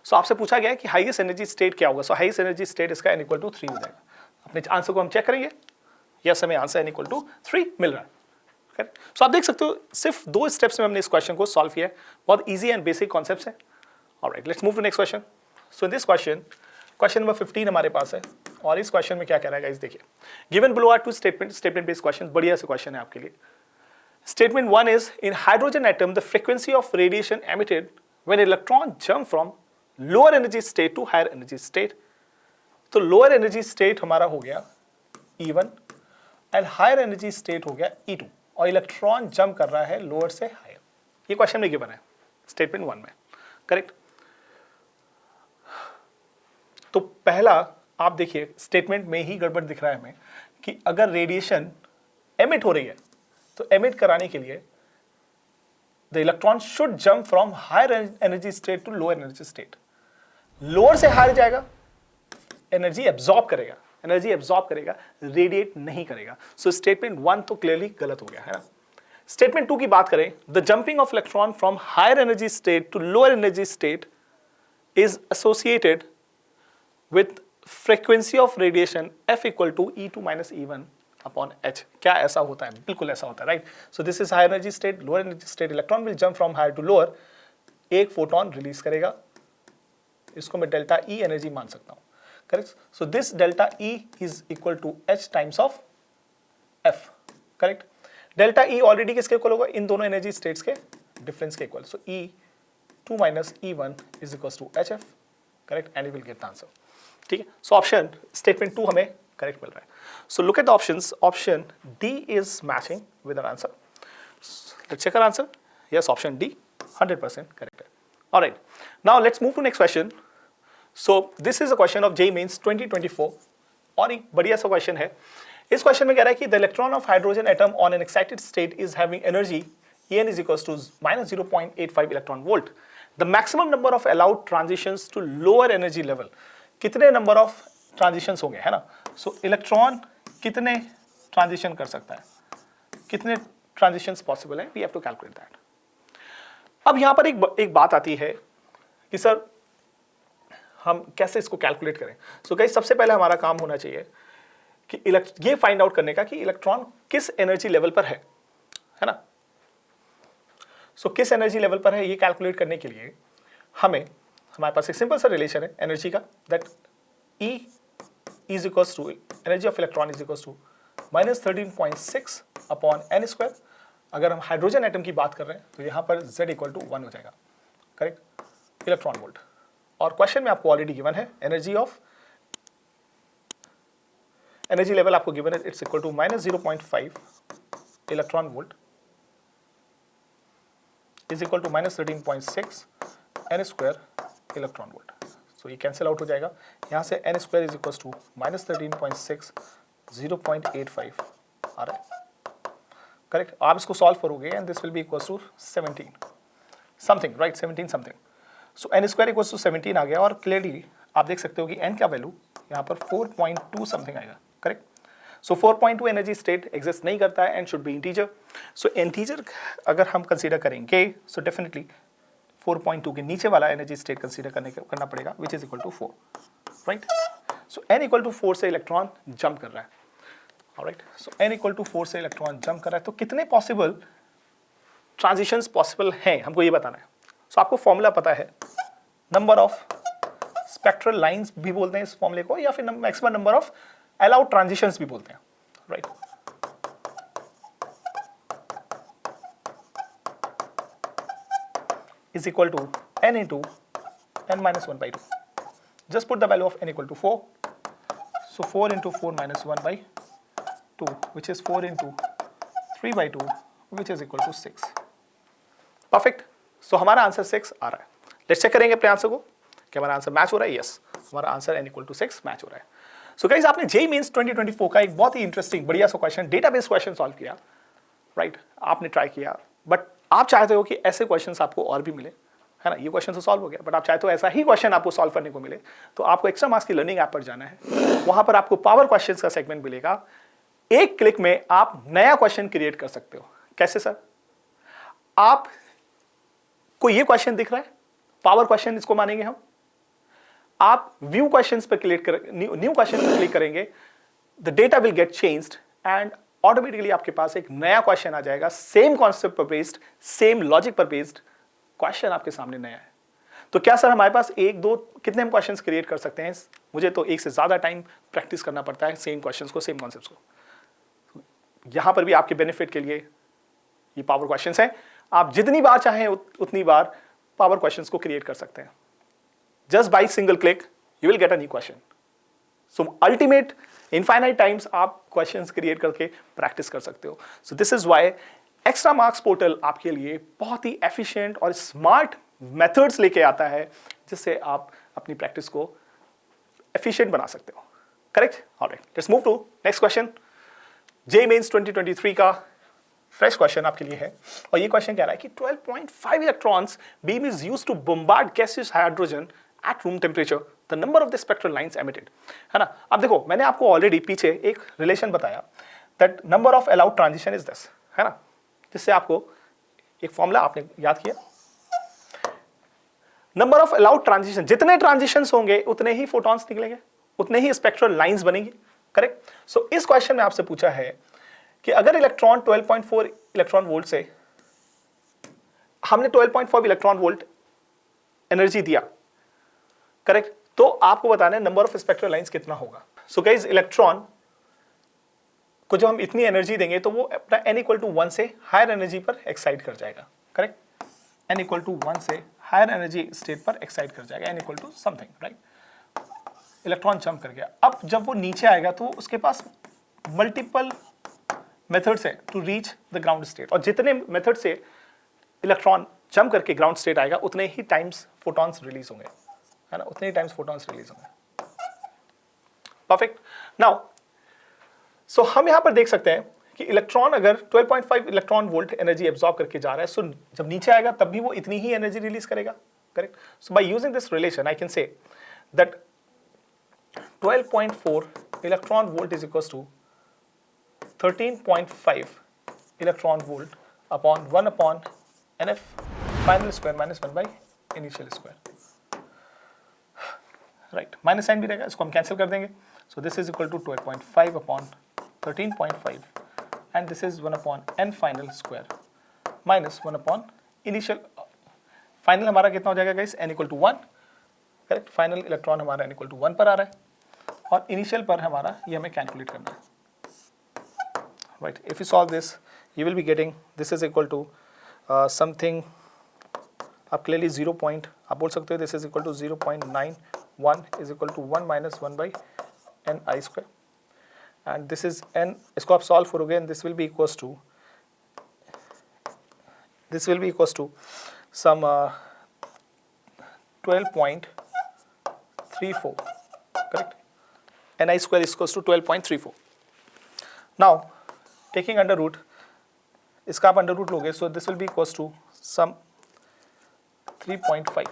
सो आपसे पूछा गया है कि हाईएस्ट एनर्जी स्टेट क्या होगा. सो हाईएस्ट एनर्जी स्टेट इसका n इक्वल टू 3 हो जाएगा. अपने आंसर को हम चेक करेंगे, यस हमें आंसर n इक्वल टू 3 मिल रहा है. करेक्ट. सो आप देख सकते हो सिर्फ 2 स्टेप्स में हमने इस क्वेश्चन को सॉल्व किया है. बहुत इजी एंड बेसिक कॉन्सेप्ट्स हैं. Alright, let's move to next question. So in this question number 15 हमारे पास है, और इस क्वेश्चन में क्या कह रहा है गाइस देखिए. Given below are 2 statement based question. बढ़िया से क्वेश्चन है आपके लिए. Statement 1 is, in hydrogen atom, the frequency of radiation emitted when electron jump from lower energy state to higher energy state. तो lower energy state हमारा हो गया E1 and higher energy state हो गया E2, और इलेक्ट्रॉन जंप कर रहा है लोअर से हायर. ये क्वेश्चन में गिवन है स्टेटमेंट 1 में, करेक्ट. तो पहला आप देखिए स्टेटमेंट में ही गड़बड़ दिख रहा है हमें कि अगर रेडिएशन एमिट हो रही है तो एमिट कराने के लिए the electron should jump from higher energy state to lower energy state. Lower से हायर जाएगा, एनर्जी एब्जॉर्ब करेगा, रेडिएट नहीं करेगा. सो स्टेटमेंट 1 तो क्लियरली गलत हो गया, है ना. स्टेटमेंट 2 की बात करें, the jumping of electron from higher energy state to lower energy state is associated with frequency of radiation f equal to E2 minus E1 upon h. क्या ऐसा होता है? बिल्कुल ऐसा होता है, right. So this is higher energy state, lower energy state, electron will jump from higher to lower, एक फोटोन रिलीज करेगा, इसको मैं डेल्टा E एनर्जी मान सकता हूं, correct. So this delta E is equal to h times of f, correct. Delta E already किसके इक्वल होगा? इन दोनों एनर्जी स्टेट्स के डिफरेंस के equal. So E2 minus E1 is equal to hf, correct, and you will get the answer. ठीक है. सो ऑप्शन स्टेटमेंट 2 हमें करेक्ट मिल रहा है. So look at the options. Option D is matching with our answer. Let's check our answer. Yes, option D, 100% correct. All right. Now let's move to next question. So this is a question of JEE Mains 2024. और एक बढ़िया सा क्वेश्चन है. इस क्वेश्चन में कह रहा है कि the electron of hydrogen atom on an excited state is having energy En is equals to minus 0.85 electron volt. The maximum number of allowed transitions to lower energy level. कितने नंबर ऑफ ट्रांजिशंस होंगे, है ना. सो इलेक्ट्रॉन कितने ट्रांजिशन कर सकता है, कितने ट्रांजिशंस पॉसिबल है, we have to calculate that. अब यहां पर एक बात आती है कि सर हम कैसे इसको कैलकुलेट करें. सो गाइस सबसे पहले हमारा काम होना चाहिए कि ये फाइंड आउट करने का कि इलेक्ट्रॉन किस एनर्जी लेवल पर है ना. सो किस एनर्जी लेवल पर है ये कैलकुलेट करने के लिए हमारे पास एक सिंपल सा रिलेशन है एनर्जी का, that E is equals to energy of electron is equals to minus 13.6 upon n square. अगर हम हाइड्रोजन एटम की बात कर रहे हैं तो यहाँ पर z इक्वल टू 1 हो जाएगा, करेक्ट, इलेक्ट्रॉन वोल्ट. और क्वेश्चन में आपको ऑलरेडी गिवन है एनर्जी लेवल आपको गिवन है, it's equal to minus 0.5 electron volt is equal to minus 13.6 n square electron volt. So ये कैंसिल आउट हो जाएगा। यहाँ से n square is equal to -13.6 0.85 आ रहा है, करेक्ट। आप इसको सॉल्व करोगे and this will be equal to 17 something, right, 17 something. So n square equal to 17 आ गया और क्लियरली आप देख सकते हो कि n का वैल्यू यहाँ पर 4.2 समथिंग आएगा, करेक्ट। सो 4.2 एनर्जी स्टेट एग्जिस्ट नहीं करता है and should be integer. So integer अगर हम कंसीडर करेंगे सो डेफिनेटली 4.2 के नीचे वाला एनर्जी स्टेट कंसीडर करना पड़ेगा which is equal to 4, right. So n equal to 4 से इलेक्ट्रॉन जंप कर रहा है, alright. So n equal to 4 से इलेक्ट्रॉन जंप कर रहा है, तो कितने पॉसिबल ट्रांजिशंस पॉसिबल हैं हमको ये बताना है। सो आपको फॉर्मूला पता है, नंबर ऑफ स्पेक्ट्रल लाइंस भी बोलते हैं इस फॉर्मूले को, या फिर maximum number of allowed transitions भी बोलते हैं, right. is equal to n into n minus 1 by 2. Just put the value of n equal to 4. So 4 into 4 minus 1 by 2, which is 4 into 3 by 2, which is equal to 6. Perfect. So हमारा आंसर 6 आ रहा है। Let's check करेंगे अपने आंसर को कि हमारा आंसर मैच हो रहा है। यस, हमारा answer n equal to 6 match हो रहा है। सो गाइस, आपने जेईई मेंस 2024 का एक बहुत ही इंटरेस्टिंग बढ़िया सा क्वेश्चन, डेटाबेस क्वेश्चन सॉल्व किया, राइट। आपने ट्राई किया, बट आप चाहते हो कि ऐसे क्वेश्चंस आपको और भी मिले, है ना। ये क्वेश्चन तो सॉल्व हो गया, बट आप चाहते हो ऐसा ही क्वेश्चन आपको सॉल्व करने को मिले, तो आपको एक्स्ट्रा मार्क्स की लर्निंग ऐप पर जाना है। वहां पर आपको पावर क्वेश्चंस का सेगमेंट मिलेगा। एक क्लिक में आप नया क्वेश्चन क्रिएट कर सकते हो। कैसे सर? आप को ये क्वेश्चन दिख रहा है, पावर क्वेश्चन इसको मानेंगे हम। आप व्यू क्वेश्चंस पर क्लिक कर, न्यू क्वेश्चन पर क्लिक करेंगे, the data will get changed and automatically आपके पास एक नया क्वेश्चन आ जाएगा, सेम कॉन्सेप्ट पर बेस्ड, सेम लॉजिक पर बेस्ड क्वेश्चन आपके सामने नया है। तो क्या सर हमारे पास एक दो कितने हम क्वेश्चंस क्रिएट कर सकते हैं? मुझे तो एक से ज्यादा टाइम प्रैक्टिस करना पड़ता है सेम क्वेश्चंस को, सेम कॉन्सेप्ट्स को। यहां पर भी आपके बेनिफिट के लिए ये पावर क्वेश्चंस हैं। आप जितनी बार चाहें उतनी बार पावर क्वेश्चंस को क्रिएट कर सकते हैं। Just by single click you will get a new question. So ultimate infinite times आप क्वेश्चंस क्रिएट करके प्रैक्टिस कर सकते हो। सो this is why extra marks portal आपके लिए बहुत ही एफिशिएंट और स्मार्ट मेथड्स लेके आता है, जिससे आप अपनी प्रैक्टिस को एफिशिएंट बना सकते हो। Correct? Alright, let's move to next question. JEE mains 2023 का फ्रेश क्वेश्चन आपके लिए है, और ये क्वेश्चन कह रहा है कि 12.5 electrons beam is used to bombard gaseous hydrogen at room temperature, the number of the spectral lines emitted, है ना। अब देखो, मैंने आपको ऑलरेडी पीछे एक रिलेशन बताया that number of allowed transition is this, है ना, जिससे आपको एक फॉर्मूला आपने याद किया। नंबर ऑफ अलाउड ट्रांजिशन, जितने ट्रांजिशंस होंगे उतने ही फोटॉन्स निकलेंगे, उतने ही स्पेक्ट्रल लाइंस बनेंगी। करेक्ट? सो इस क्वेश्चन में आपसे पूछा है कि अगर इलेक्ट्रॉन 12.4 इलेक्ट्रॉन वोल्ट से हमने 12.5 इलेक्ट्रॉन वोल्ट एनर्जी दिया, करेक्ट, तो आपको बताना है नंबर ऑफ स्पेक्ट्रल लाइंस कितना होगा। सो गाइस, इलेक्ट्रॉन को जब हम इतनी एनर्जी देंगे तो वो अपना n इक्वल टू 1 से हायर एनर्जी पर एक्साइट कर जाएगा। करेक्ट? n इक्वल टू 1 से हायर एनर्जी स्टेट पर एक्साइट कर जाएगा, n equal to something, right. Electron jump कर गया। अब जब वो नीचे आएगा तो उसके पास मल्टीपल मेथड्स है to reach the ground state, और जितने मेथड से इलेक्ट्रॉन जंप करके ग्राउंड स्टेट आएगा उतने ही टाइम्स फोटॉन्स रिलीज होंगे, है ना, उतने ही टाइम्स फोटॉन्स रिलीज होंगे। परफेक्ट। नाउ सो हम यहां पर देख सकते हैं कि इलेक्ट्रॉन अगर 12.5 इलेक्ट्रॉन वोल्ट एनर्जी एब्जॉर्ब करके जा रहा है, सो जब नीचे आएगा तब भी वो इतनी ही एनर्जी रिलीज करेगा। Correct? So by using this relation I can say that 12.4 electron volt is equals to 13.5 electron volt upon 1 upon NF final square minus 1 by initial square, right. Minus sign भी रहेगा, इसको हम कैंसिल कर देंगे। So this is equal to 12.5 upon 13.5 and this is 1 upon n final square minus 1 upon initial. Final हमारा कितना हो जाएगा guys? n equal to 1। Correct? Final electron हमारा n इक्वल टू 1 पर आ रहा है, और इनिशियल पर हमारा ये हमें कैलकुलेट करना है, right. If you solve this you will be getting this is equal to something, आप क्लियरली 0 पॉइंट आप बोल सकते हो, this is equal to 0.91 is equal to 1 minus 1 by n i square, and this is n, इसको आप सॉल्व करोगे and this will be equals to some 12.6 12.34, correct? Ni square is equals to 12.34. Now taking under root, इसका आप अंडर रूट लोगे, so this will be equals to some 3.5,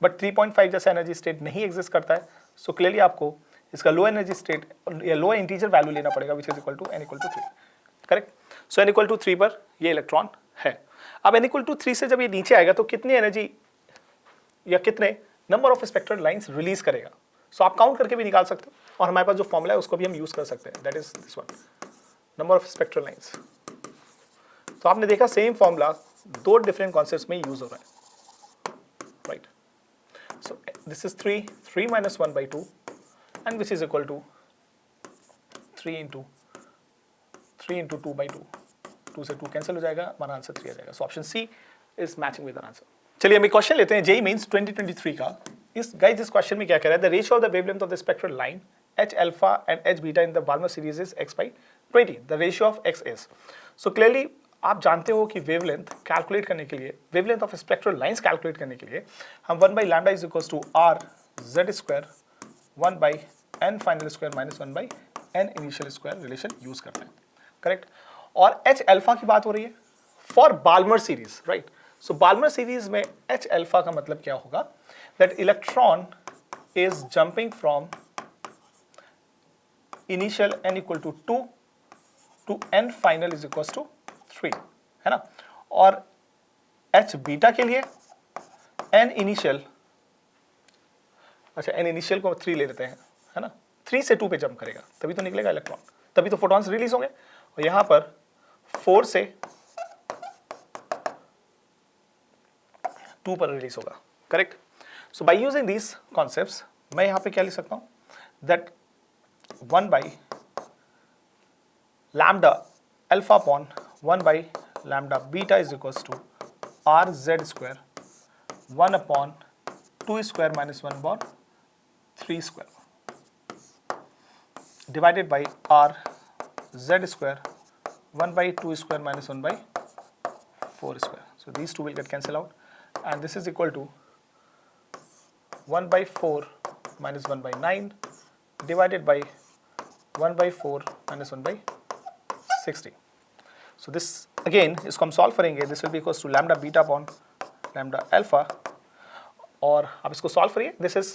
but 3.5 जैसा एनर्जी स्टेट नहीं एग्जिस्ट करता है, सो क्लियरली आपको इसका लो एनर्जी स्टेट या लो इंटीजर वैल्यू लेना पड़ेगा, which is equal to n equal to 3, correct? So n equal to 3 पर ये इलेक्ट्रॉन है। अब n इक्वल टू 3 से जब ये नीचे आएगा तो कितनी एनर्जी या कितने number of spectral lines release करेगा, सो आप काउंट करके भी निकाल सकते हो, और हमारे पास जो फॉर्मूला है उसको भी हम यूज कर सकते हैं, that is this one, number of spectral lines. तो आपने देखा सेम फॉर्मूला दो डिफरेंट कॉन्सेप्ट्स में यूज हो रहा है, right? So this is 3 minus 1 by 2 and which is equal to 3 into 2 by 2, 2 से 2 कैंसिल हो जाएगा, हमारा आंसर 3 आ जाएगा। So option C is matching with answer. चलिए हम एक क्वेश्चन लेते हैं जेईई मेंस 2023 का। इस क्वेश्चन में क्या कह रहा है, the ratio of the wavelength of the spectral line H alpha and H beta in the Balmer series is x by 20. The ratio of x is. So clearly आप जानते हो कि वेवलेंथ कैलकुलेट करने के लिए, wavelength of spectral lines calculate करने के लिए हम 1 by lambda is equals to r z square 1 by n final square minus 1 by n initial square relation use करते हैं, करेक्ट? और H alpha की बात हो रही है for Balmer series, right? So Balmer series में H alpha का मतलब क्या होगा, that electron is jumping from initial n equal to 2 to n final is equal to 3, है ना? और H बीटा के लिए n इनिशियल, अच्छा n इनिशियल को 3 ले लेते हैं, है ना? 3 से 2 पे जंप करेगा तभी तो निकलेगा इलेक्ट्रॉन, तभी तो फोटॉन्स रिलीज होंगे, और यहां पर 4 से 2 पर रिलीज होगा, correct? So by using these concepts मैं यहां पे क्या लिख सकता हूं, that 1 by lambda alpha upon 1 by lambda beta is equals to r z square 1 upon 2 square minus 1 upon 3 square divided by r z square 1 by 2 square minus 1 by 4 square. So these two will get cancelled out, and this is equal to 1 by 4 minus 1 by 9 divided by 1 by 4 minus 1 by 60. So this again इसको हम सॉल्व करेंगे, this will be equals to lambda beta upon lambda alpha, और आप इसको सॉल्व करिए, this is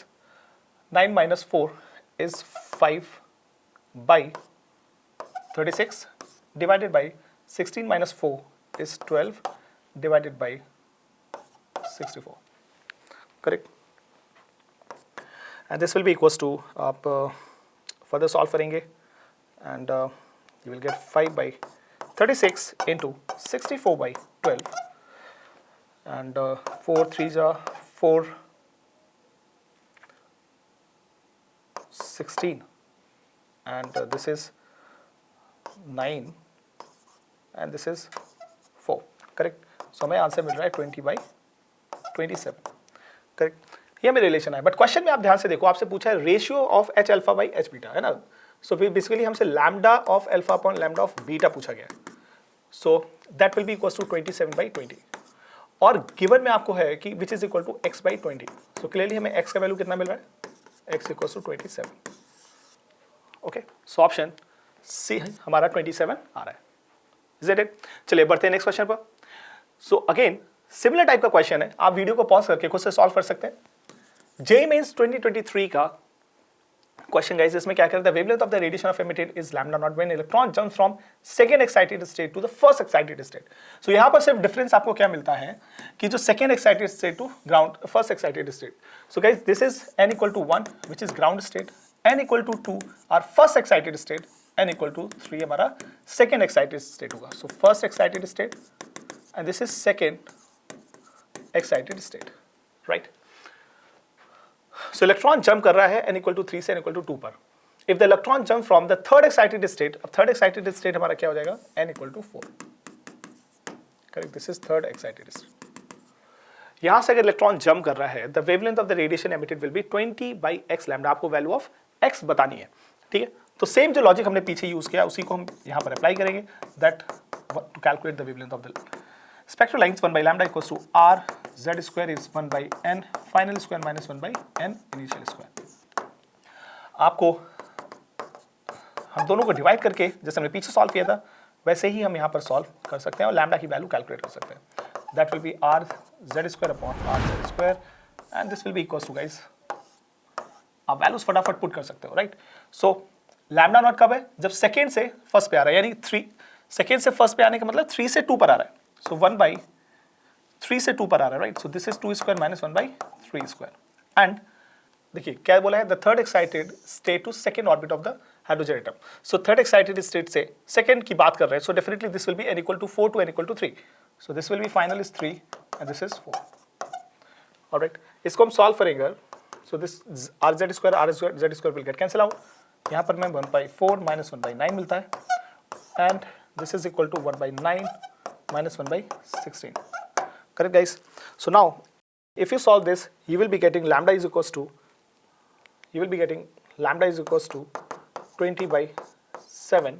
9 minus 4 is 5 by 36 divided by 16 minus 4 is 12 divided by 64, correct? And this will be equals to आप further solve करेंगे, and you will get 5 by 36 into 64 by 12, and 4 3s are 4 16, and this is 9 and this is 4, correct? So हमें आंसर मिल रहा है 20 by 27, करेक्ट? ये मेरे रिलेशन है, बट क्वेश्चन में आप ध्यान से देखो, आपसे पूछा है ratio of H alpha by H beta, है ना? सो बेसिकली हमसे lambda of alpha upon lambda of beta पूछा गया है, so that will be equals to 27 by 20, और गिवन में आपको है कि which is equal to x by 20, so clearly हमें x का वैल्यू कितना मिल रहा है, x equals to 27, okay? So option C हमारा 27 आ रहा है, इज इट? चलिए बढ़ते हैं नेक्स्ट क्वेश्चन पर। सो अगेन सिमिलर टाइप का क्वेश्चन है, आप वीडियो को पॉज करके खुद से सॉल्व कर सकते हैं। जेईई मेंस 2023 का क्वेश्चन गाइस, इसमें क्या करता है, wavelength of the radiation of emitted is lambda not when electron jumps from second excited state to the first excited state. So यहां पर सिर्फ डिफरेंस आपको क्या मिलता है कि जो second excited state to ground first excited state. So guys this is n equal to 1 which is ground state, n equal to 2 are first excited state, n equal to 3 हमारा सेकंड एक्साइटेड स्टेट होगा। So first excited state and this is second excited state, right? So electron jump कर रहा है n इक्वल टू 3 से n इक्वल टू 2 पर। If the electron jump from the third excited state, अब थर्ड एक्साइटेड स्टेट हमारा क्या हो जाएगा, n equal to 4, correct? This is third excited state. यहां से अगर इलेक्ट्रॉन जंप कर रहा है, the wavelength of the radiation emitted will be 20 by x lambda, आपको वैल्यू ऑफ x बतानी है, ठीक है? तो सेम जो लॉजिक हमने पीछे यूज किया उसी को हम यहां पर अप्लाई करेंगे, that to calculate the wavelength of द spectral length 1 by lambda equals to r z square is 1 by n final square minus 1 by n initial square, आपको हम दोनों को डिवाइड करके जैसे हमने पीछे सॉल्व किया था वैसे ही हम यहाँ पर सॉल्व कर सकते हैं और लैम्डा की वैल्यू कैलकुलेट कर सकते हैं. That will be R Z square upon R Z square and this will be equals to guys, आप वैल्यूज फटाफट पुट कर सकते हो, राइट. सो लैम्डा नॉट कब है? जब सेकेंड से फर्स्ट पे आ रहा है, यानी 3 सेकेंड से फर्स्ट पे आने का मतलब 3 से 2 पर आ रहा है. सो 1/3 से 2 पर आ रहा है, right. So this is 2 square minus 1/3 square. And देखिए क्या बोला है, the third excited state to second orbit of the hydrogen atom. So third excited state से सेकेंड की बात कर रहे हैं. So definitely this will be n equal to 4 to n equal to 3. So this will be final is 3 and this is 4. Alright, इसको हम सॉल्व करेंगे. सो this R Z square Z square will get cancel out. यहाँ पर मैं 1/4 माइनस 1/9 मिलता है and this is equal to 1/9 minus 1/16. Correct guys. So now if you solve this you will be getting lambda is equals to 20/7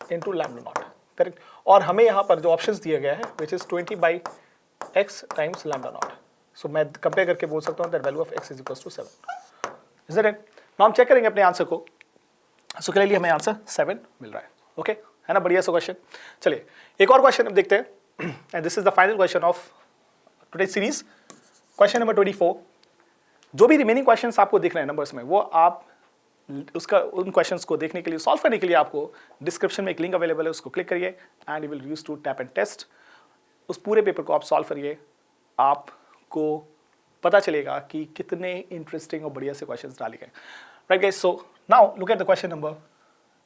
into lambda naught. Correct. और हमें यहाँ पर जो ऑप्शंस दिया गया है which is 20/x times lambda naught. सो मैं कंपेयर करके बोल सकता हूँ that value of x is equals to 7. Is that it? now हम चेक करेंगे अपने आंसर को. सो क्लियरली हमें आंसर 7 मिल रहा है. ओके है ना, बढ़िया सा क्वेश्चन. चलिए एक और क्वेश्चन हम देखते हैं and this is the final question of today series. Question number 24. जो भी रिमेनिंग क्वेश्चंस आपको दिख रहे हैं नंबर्स में, वो आप उसका उन क्वेश्चंस को देखने के लिए, सॉल्व करने के लिए आपको डिस्क्रिप्शन में एक लिंक अवेलेबल है, उसको क्लिक करिए and you will use to tap and test. उस पूरे पेपर को आप सॉल्व करिए, आपको पता चलेगा कि कितने इंटरेस्टिंग और बढ़िया से क्वेश्चंस डाले गए. Right guys, so now look at the question number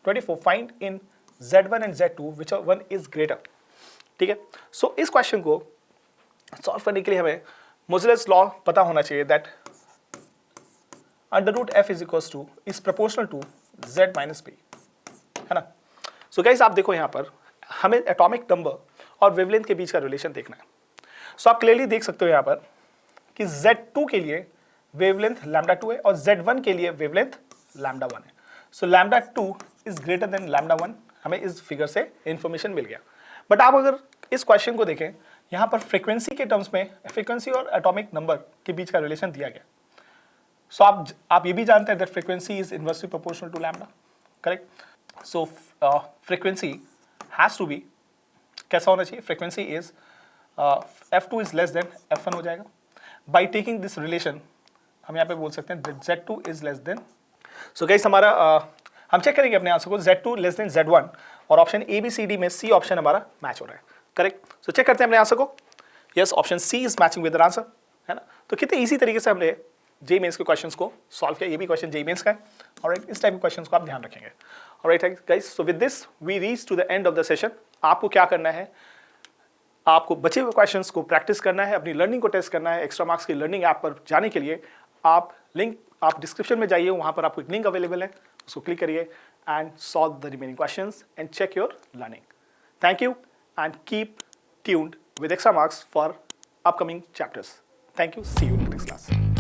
24. Find in Z1 and Z2 which one is greater. ठीक है. सो इस क्वेश्चन को सॉल्व करने के लिए हमें मोज़ेलेस लॉ पता होना चाहिए that under root F is equals to is proportional to z minus B, है ना. सो गाइस आप देखो यहाँ पर हमें एटॉमिक नंबर और वेवलेंथ के बीच का रिलेशन देखना है. सो आप क्लियरली देख सकते हो यहाँ पर कि Z2 के लिए वेवलेंथ लैम्डा 2 है और Z1 के लिए वेवलेंथ लैम्डा 1 है. सो lambda 2 is greater than lambda 1. हमें इस फिगर से इंफॉर्मेशन मिल गया. बट आप अगर इस क्वेश्चन को देखें, यहाँ पर फ्रीक्वेंसी के टर्म्स में फ्रीक्वेंसी और एटॉमिक नंबर के बीच का रिलेशन दिया गया. सो आप ये भी जानते हैं that frequency is inversely proportional to lambda. Correct. So frequency has to be कैसा होना चाहिए? Frequency is f2 is less than f1 हो जाएगा. बाई टेकिंग दिस रिलेशन हम यहाँ पे बोल सकते हैं Z2 is less then. So guys हमारा हम चेक करेंगे अपने आंसर को Z2 लेस देन Z1 और option A B C D में सी ऑप्शन हमारा मैच हो रहा है. करेक्ट. सो चेक करते हैं अपने आंसर को. Yes, option C is matching with the answer, है ना. तो कितने इजी तरीके से हमने जेईई मेंस के क्वेश्चंस को सॉल्व किया. ये भी क्वेश्चन जेईई मेंस का है. ऑलराइट, इस टाइप के क्वेश्चंस को आप ध्यान रखेंगे. Alright guys, so with this we reach to the end of the session. आपको क्या करना है? आपको बचे हुए क्वेश्चंस को प्रैक्टिस करना है, अपनी लर्निंग को टेस्ट करना है. एक्स्ट्रा मार्क्स की लर्निंग ऐप पर जाने के लिए आप डिस्क्रिप्शन में जाइए, वहाँ पर आपको एक लिंक अवेलेबल है, उसको क्लिक करिए and solve the remaining questions and check your learning. Thank you and keep tuned with extra marks for upcoming chapters. Thank you. See you in the next class.